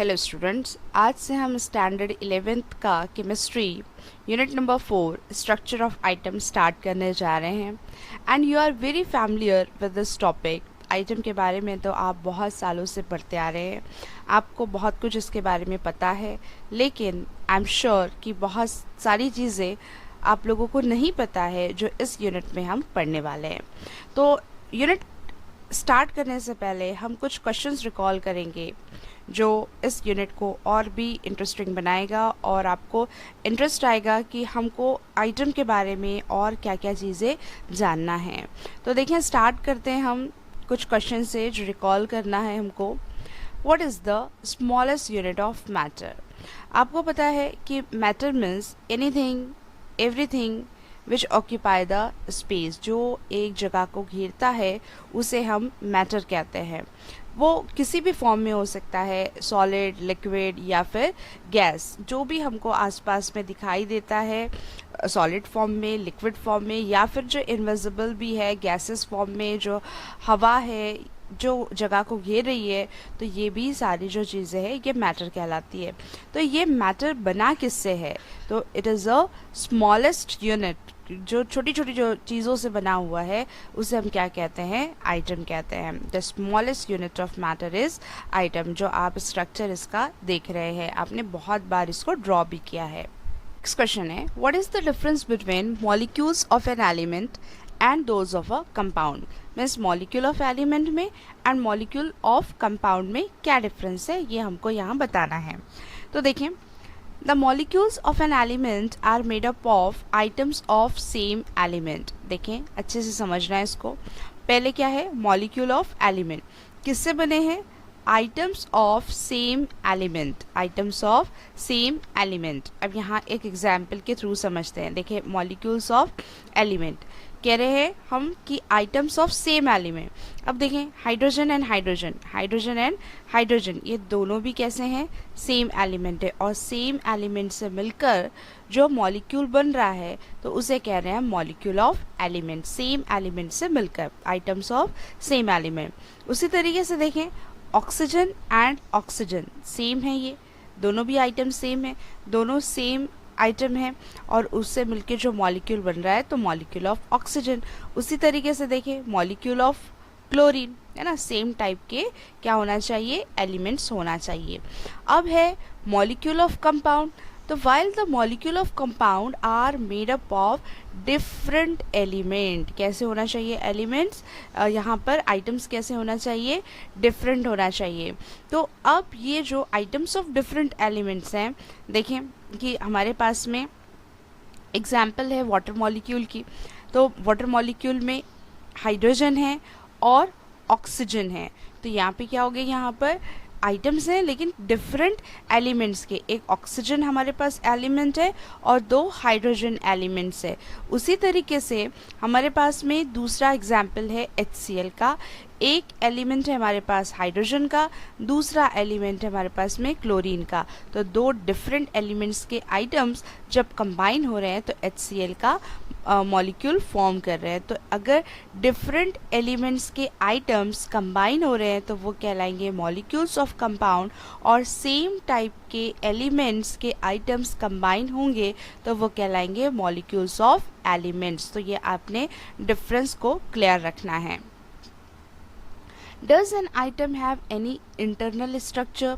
Hello students, आज से हम स्टैंडर्ड 11th का chemistry unit number 4 structure of atom start करने जा रहे हैं and you are very familiar with this topic. Atom के बारे में तो आप बहुत सालों से पढ़ते आ रहे हैं, आपको बहुत कुछ इसके बारे में पता है, लेकिन आई एम श्योर कि बहुत सारी चीज़ें आप लोगों को नहीं पता है जो इस यूनिट में हम पढ़ने वाले हैं। तो यूनिट स्टार्ट करने से पहले हम कुछ क्वेश्चंस रिकॉल करेंगे जो इस यूनिट को और भी इंटरेस्टिंग बनाएगा और आपको इंटरेस्ट आएगा कि हमको आइटम के बारे में और क्या क्या चीज़ें जानना है। तो देखिए, स्टार्ट करते हैं हम कुछ क्वेश्चन से जो रिकॉल करना है हमको। What is the smallest unit of matter? आपको पता है कि matter means anything everything which occupy the space. जो एक जगह को घेरता है उसे हम मैटर कहते हैं। वो किसी भी फॉर्म में हो सकता है, सॉलिड, लिक्विड या फिर गैस। जो भी हमको आसपास में दिखाई देता है सॉलिड फॉर्म में, लिक्विड फॉर्म में या फिर जो इनविजिबल भी है गैसेस फॉर्म में, जो हवा है जो जगह को घेर रही है, तो ये भी सारी जो चीज़ें हैं ये मैटर कहलाती है। तो ये मैटर बना किससे है? तो it is a smallest unit. जो छोटी छोटी जो चीज़ों से बना हुआ है उसे हम क्या कहते हैं? आइटम कहते हैं। The smallest unit of matter is item. जो आप स्ट्रक्चर इसका देख रहे हैं, आपने बहुत बार इसको ड्रॉ भी किया है। नेक्स्ट क्वेश्चन है, what is the difference between molecules of an element and those of a compound? Means molecule of element में एंड मॉलिक्यूल ऑफ कंपाउंड में क्या डिफरेंस है, ये हमको यहाँ बताना है। तो देखें, the molecules of an element are made up of atoms of same element. देखें, अच्छे से समझना है इसको। पहले क्या है? मॉलिक्यूल ऑफ एलिमेंट किससे बने हैं? Items of same element. Items of same element. अब यहाँ एक एग्जाम्पल के थ्रू समझते हैं। देखिए, मॉलिक्यूल्स ऑफ एलिमेंट कह रहे हैं हम कि आइटम्स ऑफ सेम एलिमेंट। अब देखें, hydrogen and hydrogen, hydrogen and hydrogen, ये दोनों भी कैसे हैं? सेम एलिमेंट है। और सेम एलिमेंट से मिलकर जो मॉलिक्यूल बन रहा है तो उसे कह रहे हैं molecule of element. Same element से मिलकर, आइटम्स ऑफ सेम एलिमेंट। उसी तरीके से देखें, ऑक्सीजन एंड ऑक्सीजन सेम है, ये दोनों भी आइटम सेम है, दोनों सेम आइटम है और उससे मिलके जो मॉलिक्यूल बन रहा है तो मॉलिक्यूल ऑफ ऑक्सीजन। उसी तरीके से देखें, मॉलिक्यूल ऑफ क्लोरीन, है ना, सेम टाइप के क्या होना चाहिए? एलिमेंट्स होना चाहिए। अब है मॉलिक्यूल ऑफ कंपाउंड। तो while the molecule of compound are made up of different element. कैसे होना चाहिए? एलिमेंट्स यहाँ पर आइटम्स कैसे होना चाहिए? डिफरेंट होना चाहिए। तो अब ये जो आइटम्स ऑफ डिफरेंट एलिमेंट्स हैं, देखें कि हमारे पास में एग्जाम्पल है वाटर मॉलिक्यूल की। तो वाटर मॉलिक्यूल में हाइड्रोजन है और ऑक्सीजन है। तो यहाँ पे क्या हो गया? यहाँ पर आइटम्स हैं लेकिन डिफरेंट एलिमेंट्स के। एक ऑक्सीजन हमारे पास एलिमेंट है और दो हाइड्रोजन एलिमेंट्स है। उसी तरीके से हमारे पास में दूसरा एग्जाम्पल है HCl का। एक एलिमेंट है हमारे पास हाइड्रोजन का, दूसरा एलिमेंट है हमारे पास में क्लोरीन का। तो दो डिफरेंट एलिमेंट्स के आइटम्स जब कंबाइन हो रहे हैं तो HCl का मॉलिक्यूल फॉर्म कर रहे हैं। तो अगर डिफरेंट एलिमेंट्स के आइटम्स कंबाइन हो रहे हैं तो वो कहलाएंगे मॉलिक्यूल्स ऑफ कंपाउंड, और सेम टाइप के एलिमेंट्स के आइटम्स कंबाइन होंगे तो वो कहलाएंगे मॉलिक्यूल्स ऑफ एलिमेंट्स। तो ये आपने डिफरेंस को क्लियर रखना है। Does an item have any internal structure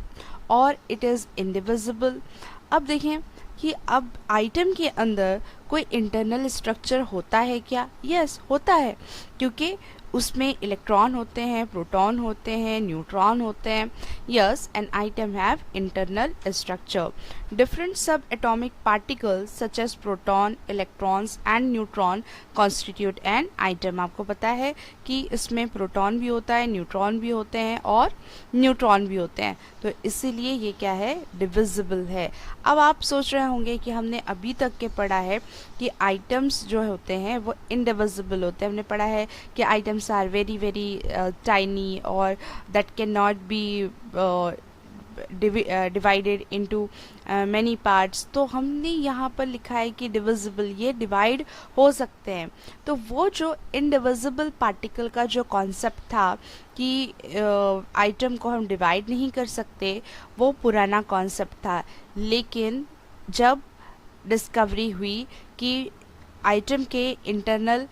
or it is indivisible? अब देखें कि अब आइटम के अंदर कोई इंटरनल स्ट्रक्चर होता है क्या? यस, होता है, क्योंकि उसमें इलेक्ट्रॉन होते हैं, प्रोटॉन होते हैं, न्यूट्रॉन होते हैं। Yes, an atom have internal structure. Different sub atomic particles such as proton, electrons and neutron constitute an atom. आपको पता है कि इसमें प्रोटॉन भी होता है, न्यूट्रॉन भी होते हैं और न्यूट्रॉन भी होते हैं। तो इसीलिए ये क्या है? डिविजिबल है। अब आप सोच रहे होंगे कि हमने अभी तक के पढ़ा है कि आइटम्स जो होते हैं वो इनडिविजिबल होते हैं। हमने पढ़ा है कि atoms are very very tiny और that can not be divided into many parts, तो हमने यहाँ पर लिखा है कि डिविजिबल, ये डिवाइड हो सकते हैं। तो वो जो इनडिविजिबल पार्टिकल का जो कॉन्सेप्ट था कि आइटम को हम डिवाइड नहीं कर सकते, वो पुराना कॉन्सेप्ट था। लेकिन जब डिस्कवरी हुई कि आइटम के इंटरनल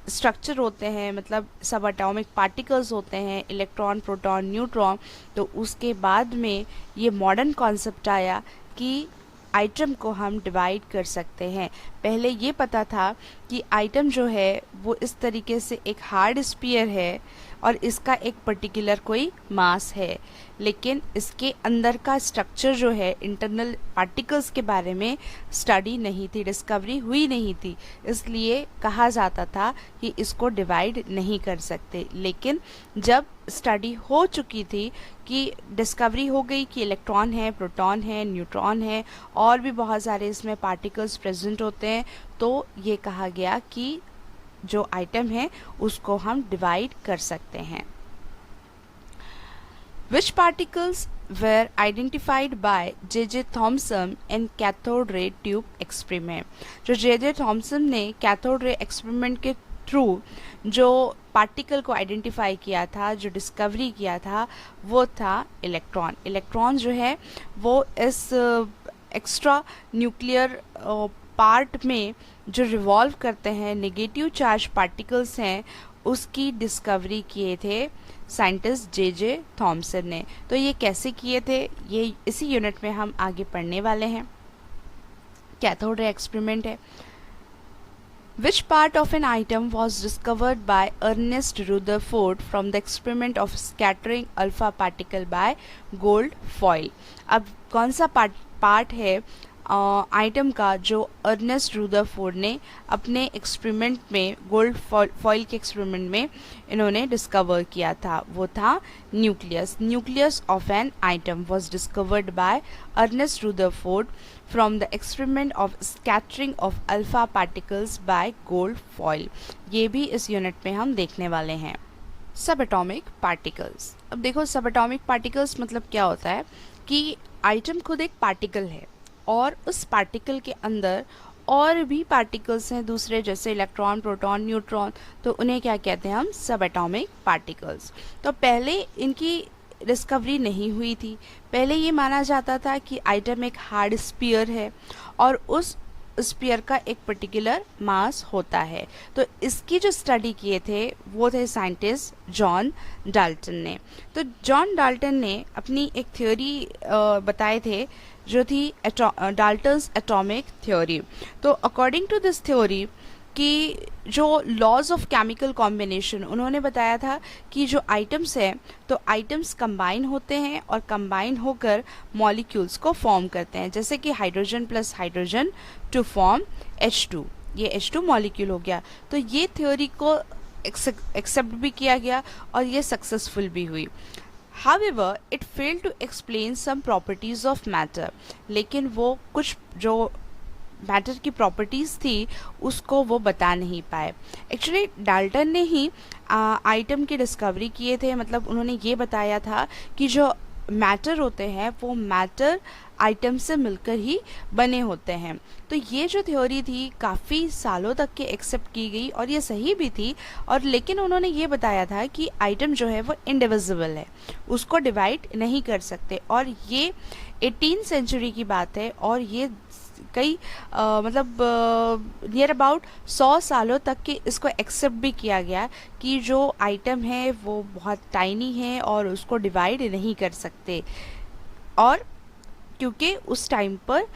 स्ट्रक्चर होते हैं, मतलब सब एटॉमिक पार्टिकल्स होते हैं, इलेक्ट्रॉन, प्रोटॉन, न्यूट्रॉन, तो उसके बाद में ये मॉडर्न कॉन्सेप्ट आया कि आइटम को हम डिवाइड कर सकते हैं। पहले ये पता था कि आइटम जो है वो इस तरीके से एक हार्ड स्फीयर है और इसका एक पर्टिकुलर कोई मास है, लेकिन इसके अंदर का स्ट्रक्चर जो है, इंटरनल पार्टिकल्स के बारे में स्टडी नहीं थी, डिस्कवरी हुई नहीं थी, इसलिए कहा जाता था कि इसको डिवाइड नहीं कर सकते। लेकिन जब स्टडी हो चुकी थी कि डिस्कवरी हो गई कि इलेक्ट्रॉन है, प्रोटॉन है, न्यूट्रॉन है, और भी बहुत सारे इसमें पार्टिकल्स प्रेजेंट होते हैं, तो ये कहा गया कि जो आइटम है उसको हम डिवाइड कर सकते हैं। Which particles were identified by J.J. Thomson in cathode ray tube experiment? जो J.J. Thomson ने कैथोड रे एक्सपेरिमेंट के थ्रू जो पार्टिकल को आइडेंटिफाई किया था, जो डिस्कवरी किया था, वो था इलेक्ट्रॉन। इलेक्ट्रॉन जो है वो इस एक्स्ट्रा न्यूक्लियर पार्ट में जो रिवॉल्व करते हैं, नेगेटिव चार्ज पार्टिकल्स हैं, उसकी डिस्कवरी किए थे साइंटिस्ट जे थॉमसन ने। तो ये कैसे किए थे, ये इसी यूनिट में हम आगे पढ़ने वाले हैं। कैथोड रे एक्सपेरिमेंट है। Which part of an item was discovered by Ernest Rutherford from the experiment of scattering alpha particle by gold foil? अब कौन सा पार्ट है आइटम का जो अर्नेस्ट रुदरफोर्ड ने अपने एक्सपेरिमेंट में, गोल्ड फॉइल के एक्सपेरिमेंट में इन्होंने डिस्कवर किया था? वो था nucleus. Nucleus of an atom was discovered by Ernest Rutherford from the experiment of scattering of alpha particles by gold foil. ये भी इस यूनिट में हम देखने वाले हैं। सब एटॉमिक पार्टिकल्स। अब देखो, सब एटॉमिक पार्टिकल्स मतलब क्या होता है कि आइटम खुद एक पार्टिकल है और उस पार्टिकल के अंदर और भी पार्टिकल्स हैं दूसरे, जैसे इलेक्ट्रॉन, प्रोटॉन, न्यूट्रॉन, तो उन्हें क्या कहते हैं हम? सब एटॉमिक पार्टिकल्स। तो पहले इनकी डिस्कवरी नहीं हुई थी। पहले ये माना जाता था कि आइटम एक हार्ड स्फीयर है और उस स्फीयर का एक पर्टिकुलर मास होता है। तो इसकी जो स्टडी किए थे वो थे साइंटिस्ट जॉन डाल्टन ने। तो जॉन डाल्टन ने अपनी एक थ्योरी बताए थे जो थी डाल्टन्स एटॉमिक थ्योरी। तो अकॉर्डिंग टू दिस थ्योरी कि जो लॉज ऑफ केमिकल कॉम्बिनेशन, उन्होंने बताया था कि जो आइटम्स हैं, तो आइटम्स कंबाइन होते हैं और कंबाइन होकर मॉलिक्यूल्स को फॉर्म करते हैं, जैसे कि hydrogen plus hydrogen to form H2। ये H2 मॉलिक्यूल हो गया। तो ये थ्योरी को एक्सेप्ट भी किया गया और ये सक्सेसफुल भी हुई। However, it failed to explain some properties of matter। लेकिन वो कुछ जो मैटर की प्रॉपर्टीज़ थी उसको वो बता नहीं पाए। एक्चुअली डाल्टन ने ही आइटम की डिस्कवरी किए थे, मतलब उन्होंने ये बताया था कि जो मैटर होते हैं वो मैटर आइटम से मिलकर ही बने होते हैं। तो ये जो थ्योरी थी काफ़ी सालों तक के एक्सेप्ट की गई और ये सही भी थी। और लेकिन उन्होंने ये बताया था कि आइटम जो है वो इंडिविजिबल है, उसको डिवाइड नहीं कर सकते। और ये 18th सेंचुरी की बात है और ये कई मतलब नियर अबाउट 100 सालों तक के इसको एक्सेप्ट भी किया गया कि जो आइटम है वो बहुत टाइनी है और उसको डिवाइड नहीं कर सकते। और क्योंकि उस टाइम पर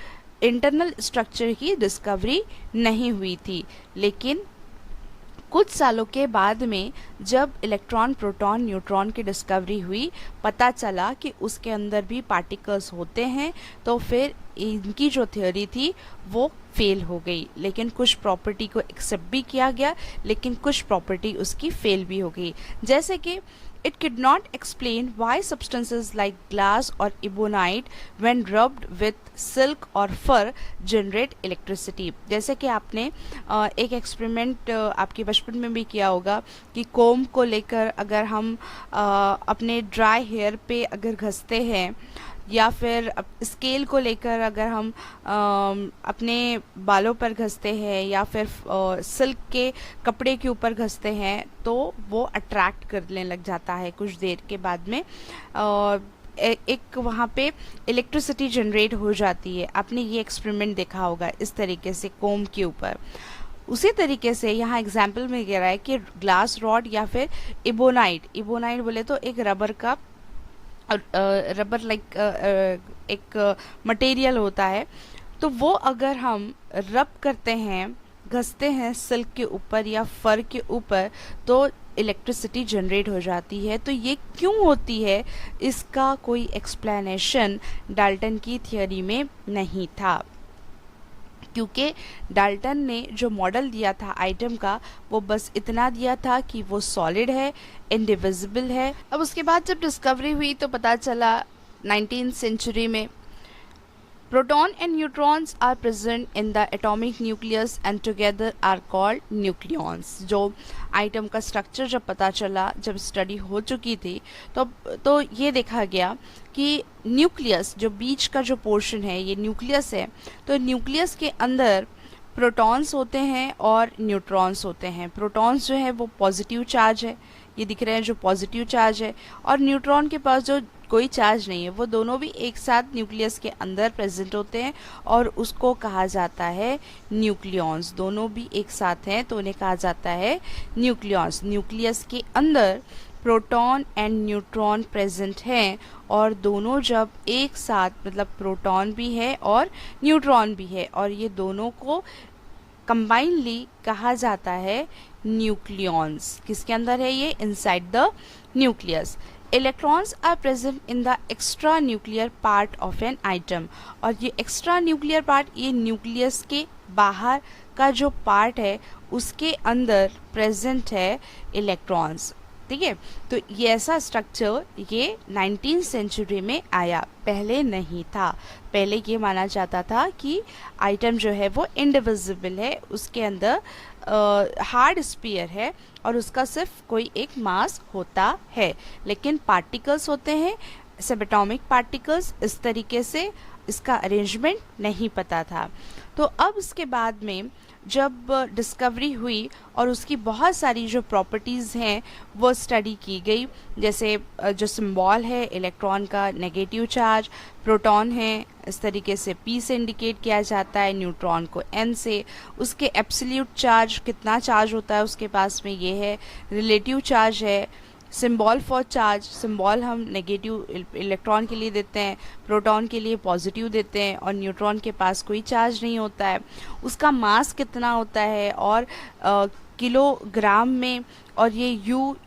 इंटरनल स्ट्रक्चर की डिस्कवरी नहीं हुई थी। लेकिन कुछ सालों के बाद में जब इलेक्ट्रॉन, प्रोटॉन, न्यूट्रॉन की डिस्कवरी हुई, पता चला कि उसके अंदर भी पार्टिकल्स होते हैं, तो फिर इनकी जो थ्योरी थी वो फेल हो गई। लेकिन कुछ प्रॉपर्टी को एक्सेप्ट भी किया गया, लेकिन कुछ प्रॉपर्टी उसकी फेल भी हो गई। जैसे कि It could not explain why substances like glass or ebonite when rubbed with silk or fur generate electricity. जैसे कि आपने एक एक्सपेरिमेंट आपके बचपन में भी किया होगा कि कोम को लेकर अगर हम अपने ड्राई हेयर पे अगर घसते हैं, या फिर स्केल को लेकर अगर हम अपने बालों पर घसते हैं, या फिर सिल्क के कपड़े के ऊपर घसते हैं, तो वो अट्रैक्ट करने लग जाता है कुछ देर के बाद में। एक वहाँ पे इलेक्ट्रिसिटी जनरेट हो जाती है। आपने ये एक्सपेरिमेंट देखा होगा इस तरीके से कोम के ऊपर। उसी तरीके से यहाँ एग्जाम्पल में कह रहा है कि ग्लास रॉड या फिर इबोनाइट बोले तो एक रबर लाइक एक मटेरियल होता है, तो वो अगर हम रब करते हैं, घसते हैं सिल्क के ऊपर या फर के ऊपर, तो इलेक्ट्रिसिटी जनरेट हो जाती है। तो ये क्यों होती है, इसका कोई एक्सप्लेनेशन डाल्टन की थियोरी में नहीं था, क्योंकि डाल्टन ने जो मॉडल दिया था आइटम का, वो बस इतना दिया था कि वो सॉलिड है, इंडिविजिबल है। अब उसके बाद जब डिस्कवरी हुई तो पता चला 19th सेंचुरी में proton and neutrons are present in the atomic nucleus and together are called nucleons. जो आइटम का स्ट्रक्चर जब पता चला, जब स्टडी हो चुकी थी, तो ये देखा गया कि न्यूक्लियस, जो बीच का जो पोर्शन है, ये न्यूक्लियस है। तो न्यूक्लियस के अंदर प्रोटॉन्स होते हैं और न्यूट्रॉन्स होते हैं। प्रोटॉन्स जो है वो पॉजिटिव चार्ज है, ये दिख रहे हैं जो पॉजिटिव चार्ज है, और न्यूट्रॉन के पास जो कोई चार्ज नहीं है, वो दोनों भी एक साथ न्यूक्लियस के अंदर प्रेजेंट होते हैं और उसको कहा जाता है न्यूक्लियॉन्स। दोनों भी एक साथ हैं तो उन्हें कहा जाता है न्यूक्लियॉन्स। न्यूक्लियस के अंदर प्रोटॉन एंड न्यूट्रॉन प्रेजेंट हैं, और दोनों जब एक साथ, मतलब प्रोटॉन भी है और न्यूट्रॉन भी है, और ये दोनों को कंबाइनली कहा जाता है न्यूक्लियॉन्स। किसके अंदर है ये? Inside the nucleus. Electrons are present in the extra nuclear part of an atom, और ये एक्स्ट्रा न्यूक्लियर पार्ट, ये न्यूक्लियस के बाहर का जो पार्ट है उसके अंदर प्रेजेंट है इलेक्ट्रॉन्स। ठीक है, तो ये ऐसा स्ट्रक्चर ये 19th सेंचुरी में आया, पहले नहीं था। पहले ये माना जाता था कि आइटम जो है वो इंडिविजिबल है, उसके अंदर हार्ड स्फीयर है और उसका सिर्फ कोई एक मास होता है, लेकिन पार्टिकल्स होते हैं, सबएटॉमिक पार्टिकल्स। इस तरीके से इसका अरेंजमेंट नहीं पता था। तो अब इसके बाद में जब डिस्कवरी हुई और उसकी बहुत सारी जो प्रॉपर्टीज़ हैं वो स्टडी की गई, जैसे जो सिंबल है इलेक्ट्रॉन का, नेगेटिव चार्ज, प्रोटॉन है इस तरीके से P से इंडिकेट किया जाता है, न्यूट्रॉन को N से, उसके एब्सोल्यूट चार्ज, कितना चार्ज होता है उसके पास में, ये है। रिलेटिव चार्ज है, सिंबल फॉर चार्ज, सिंबल हम नेगेटिव इलेक्ट्रॉन के लिए देते हैं, प्रोटॉन के लिए पॉजिटिव देते हैं, और न्यूट्रॉन के पास कोई चार्ज नहीं होता है। उसका मास कितना होता है और किलोग्राम में, और ये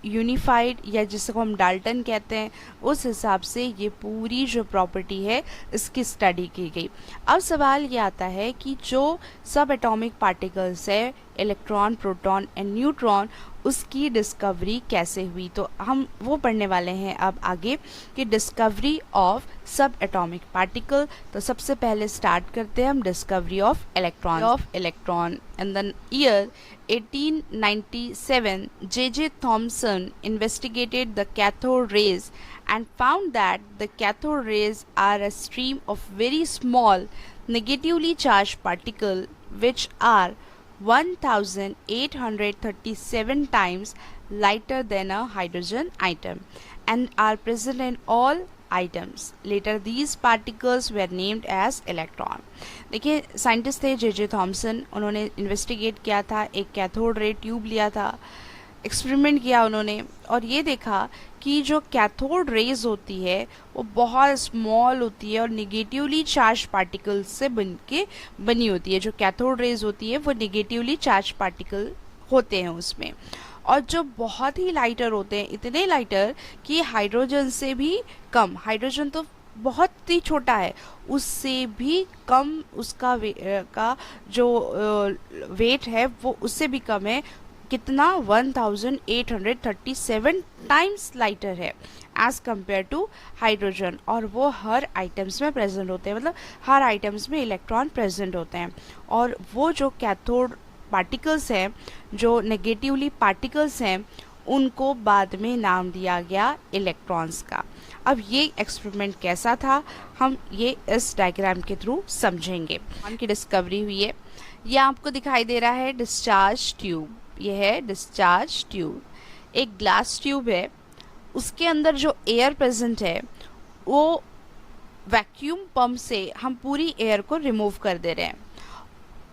यूनिफाइड या जिसको हम डाल्टन कहते हैं, उस हिसाब से ये पूरी जो प्रॉपर्टी है इसकी स्टडी की गई। अब सवाल ये आता है कि जो सब एटॉमिक पार्टिकल्स है, इलेक्ट्रॉन, प्रोटॉन एंड न्यूट्रॉन, उसकी डिस्कवरी कैसे हुई। तो हम वो पढ़ने वाले हैं अब आगे कि डिस्कवरी ऑफ सब एटॉमिक पार्टिकल। तो सबसे पहले स्टार्ट करते हैं हम discovery of electron. In the year 1897 J.J. Thomson investigated the cathode rays and found that the cathode rays are a stream of very small negatively charged particles which are 1837 times lighter than a hydrogen atom and are present in all items. Later these particles were named as electron. देखिए scientist थे J.J. Thompson, उन्होंने investigate किया था, एक cathode ray tube लिया था, experiment किया उन्होंने, और ये देखा कि जो कैथोड रेज होती है वो बहुत स्मॉल होती है और निगेटिवली चार्ज पार्टिकल्स से बनी होती है। जो कैथोड रेज होती है वो निगेटिवली चार्ज पार्टिकल होते हैं उसमें, और जो बहुत ही लाइटर होते हैं, इतने लाइटर कि हाइड्रोजन से भी कम, हाइड्रोजन तो बहुत ही छोटा है, उससे भी कम उसका का जो वेट है वो उससे भी कम है, कितना 1837 टाइम्स लाइटर है एज कंपेयर टू हाइड्रोजन, और वो हर आइटम्स में प्रेजेंट होते हैं, मतलब हर आइटम्स में इलेक्ट्रॉन प्रेजेंट होते हैं। और वो जो कैथोड पार्टिकल्स हैं, जो नेगेटिवली पार्टिकल्स हैं, उनको बाद में नाम दिया गया इलेक्ट्रॉन्स का। अब ये एक्सपेरिमेंट कैसा था हम ये इस डायग्राम के थ्रू समझेंगे। उनकी डिस्कवरी हुई है। ये आपको दिखाई दे रहा है डिस्चार्ज ट्यूब, ये है डिस्चार्ज ट्यूब। एक ग्लास ट्यूब है, उसके अंदर जो एयर प्रेजेंट है वो वैक्यूम पंप से हम पूरी एयर को रिमूव कर दे रहे हैं।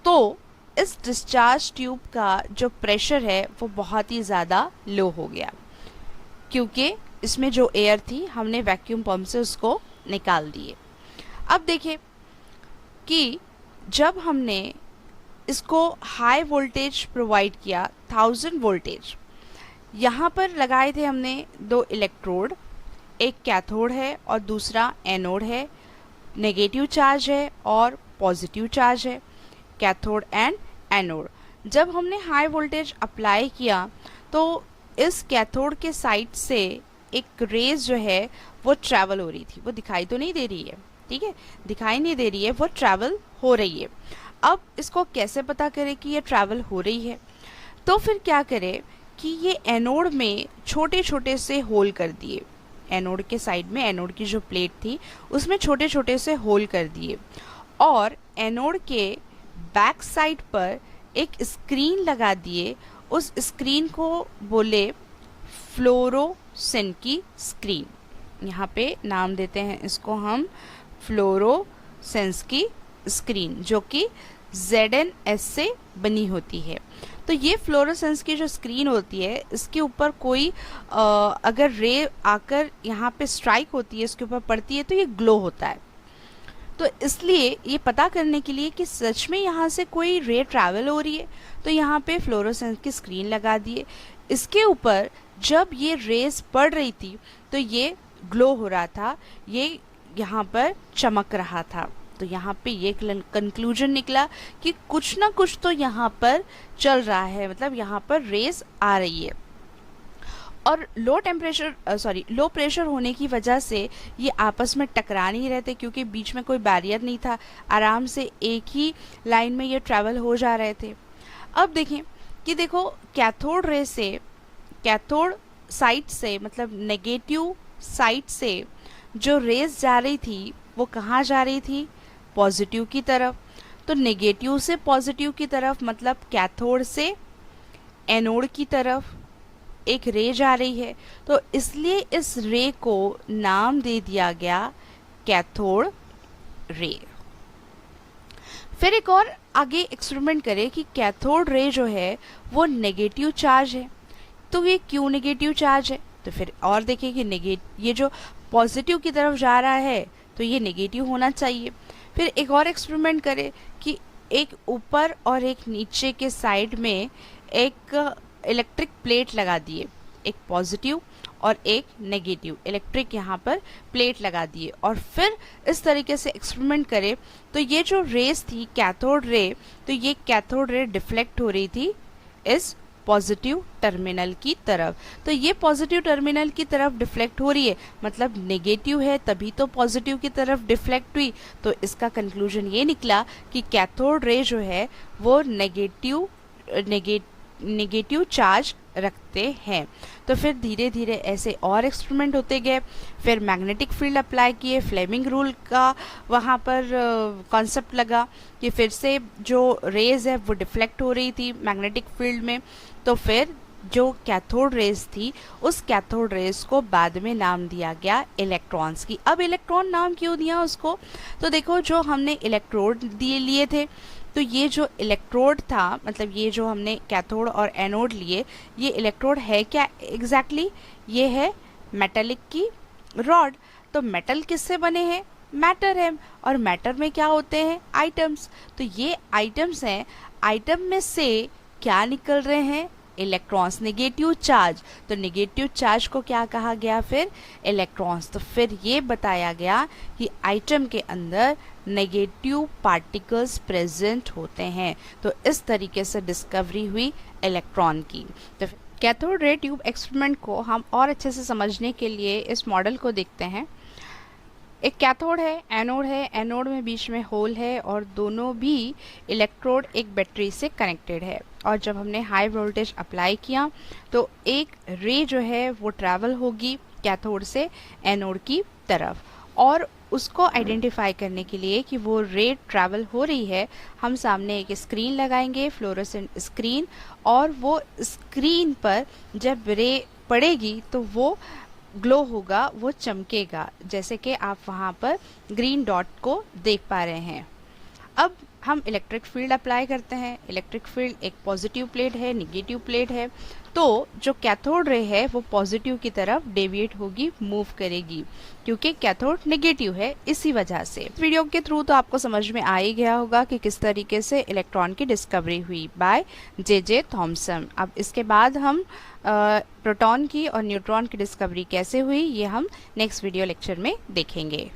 तो इस डिस्चार्ज ट्यूब का जो प्रेशर है वो बहुत ही ज़्यादा लो हो गया, क्योंकि इसमें जो एयर थी हमने वैक्यूम पंप से उसको निकाल दिए। अब देखें कि जब हमने इसको हाई वोल्टेज प्रोवाइड किया, 1000 वोल्टेज, यहाँ पर लगाए थे हमने 2 इलेक्ट्रोड, एक कैथोड है और दूसरा एनोड है, नेगेटिव चार्ज है और पॉजिटिव चार्ज है, कैथोड एंड एनोड। जब हमने हाई वोल्टेज अप्लाई किया तो इस कैथोड के साइड से एक रेज जो है वो ट्रैवल हो रही थी, वो दिखाई तो नहीं दे रही है, ठीक है, दिखाई नहीं दे रही है, वो ट्रैवल हो रही है। अब इसको कैसे पता करें कि ये ट्रैवल हो रही है? तो फिर क्या करें कि ये एनोड में छोटे छोटे से होल कर दिए, एनोड के साइड में एनोड की जो प्लेट थी उसमें छोटे छोटे से होल कर दिए, और एनोड के बैक साइड पर एक स्क्रीन लगा दिए। उस स्क्रीन को बोले फ्लोरोसेंट की स्क्रीन, यहाँ पे नाम देते हैं इसको हम फ्लोरोसेंस की स्क्रीन, जो कि ZnS से बनी होती है। तो ये फ्लोरोसेंस की जो स्क्रीन होती है, इसके ऊपर कोई अगर रे आकर यहाँ पे स्ट्राइक होती है, इसके ऊपर पड़ती है, तो ये ग्लो होता है। तो इसलिए ये पता करने के लिए कि सच में यहाँ से कोई रे ट्रैवल हो रही है, तो यहाँ पे फ्लोरोसेंस की स्क्रीन लगा दिए। इसके ऊपर जब ये रेज पड़ रही थी तो ये ग्लो हो रहा था, ये यहाँ पर चमक रहा था। तो यहाँ पे ये कंक्लूजन निकला कि कुछ ना कुछ तो यहाँ पर चल रहा है, मतलब यहाँ पर रेज आ रही है। और लो प्रेशर होने की वजह से ये आपस में टकरा नहीं रहे थे, क्योंकि बीच में कोई बैरियर नहीं था, आराम से एक ही लाइन में ये ट्रैवल हो जा रहे थे। अब देखें कि देखो कैथोड रे से, कैथोड साइड से, मतलब नेगेटिव साइड से जो रेज जा रही थी वो कहाँ जा रही थी? पॉजिटिव की तरफ। तो नेगेटिव से पॉजिटिव की तरफ मतलब कैथोड से एनोड की तरफ एक रे जा रही है, तो इसलिए इस रे को नाम दे दिया गया कैथोड रे। फिर एक और आगे एक्सपेरिमेंट करें कि कैथोड रे जो है वो नेगेटिव चार्ज है, तो ये क्यों नेगेटिव चार्ज है? तो फिर और देखें कि ये जो पॉजिटिव की तरफ जा रहा है तो ये नेगेटिव होना चाहिए। फिर एक और एक्सपेरिमेंट करें कि एक ऊपर और एक नीचे के साइड में एक इलेक्ट्रिक प्लेट लगा दिए, एक पॉजिटिव और एक नेगेटिव इलेक्ट्रिक यहाँ पर प्लेट लगा दिए, और फिर इस तरीके से एक्सपेरिमेंट करें तो ये जो रेस थी कैथोड रे, तो ये कैथोड रे डिफ्लेक्ट हो रही थी इस पॉजिटिव टर्मिनल की तरफ। तो ये पॉजिटिव टर्मिनल की तरफ डिफ्लेक्ट हो रही है, मतलब नेगेटिव है तभी तो पॉजिटिव की तरफ डिफ्लेक्ट हुई। तो इसका कंक्लूजन ये निकला कि कैथोड रे जो है वो नेगेटिव चार्ज रखते हैं। तो फिर धीरे धीरे ऐसे और एक्सपेरिमेंट होते गए। फिर मैग्नेटिक फील्ड अप्लाई किए, फ्लेमिंग रूल का वहाँ पर कॉन्सेप्ट लगा कि फिर से जो रेज है वो डिफ्लेक्ट हो रही थी मैग्नेटिक फील्ड में। तो फिर जो कैथोड रेज थी उस कैथोड रेज को बाद में नाम दिया गया इलेक्ट्रॉन्स की। अब इलेक्ट्रॉन नाम क्यों दिया उसको? तो देखो जो हमने इलेक्ट्रोड लिए थे, तो ये जो इलेक्ट्रोड था, मतलब ये जो हमने कैथोड और एनोड लिए, ये इलेक्ट्रोड है क्या एग्जैक्टली? ये है मेटलिक की रॉड। तो मेटल किससे बने हैं? मैटर है, और मैटर में क्या होते हैं? आइटम्स। तो ये आइटम्स हैं, आइटम में से क्या निकल रहे हैं? Electrons, negative charge. तो नेगेटिव चार्ज को क्या कहा गया? फिर इलेक्ट्रॉन्स। तो फिर ये बताया गया कि आइटम के अंदर नेगेटिव पार्टिकल्स प्रेजेंट होते हैं। तो इस तरीके से डिस्कवरी हुई इलेक्ट्रॉन की। तो कैथोड रे ट्यूब एक्सपेरिमेंट को हम और अच्छे से समझने के लिए इस मॉडल को देखते हैं। एक कैथोड है, एनोड में बीच में होल है और दोनों भी इलेक्ट्रोड एक बैटरी से कनेक्टेड है। और जब हमने हाई वोल्टेज अप्लाई किया तो एक रे जो है वो ट्रैवल होगी कैथोड से एनोड की तरफ, और उसको आइडेंटिफाई करने के लिए कि वो रे ट्रैवल हो रही है, हम सामने एक स्क्रीन लगाएंगे, फ्लोरोसेंट स्क्रीन, और वो स्क्रीन पर जब रे पड़ेगी तो वो ग्लो होगा, वो चमकेगा, जैसे कि आप वहाँ पर ग्रीन डॉट को देख पा रहे हैं। अब हम इलेक्ट्रिक फील्ड अप्लाई करते हैं। इलेक्ट्रिक फील्ड एक पॉजिटिव प्लेट है, नेगेटिव प्लेट है, तो जो कैथोड रे है वो पॉजिटिव की तरफ डेविएट होगी, मूव करेगी, क्योंकि कैथोड नेगेटिव है। इसी वजह से इस वीडियो के थ्रू तो आपको समझ में आ ही गया होगा कि किस तरीके से इलेक्ट्रॉन की डिस्कवरी हुई बाय जे थॉमसन। अब इसके बाद हम प्रोटॉन की और न्यूट्रॉन की डिस्कवरी कैसे हुई ये हम नेक्स्ट वीडियो लेक्चर में देखेंगे।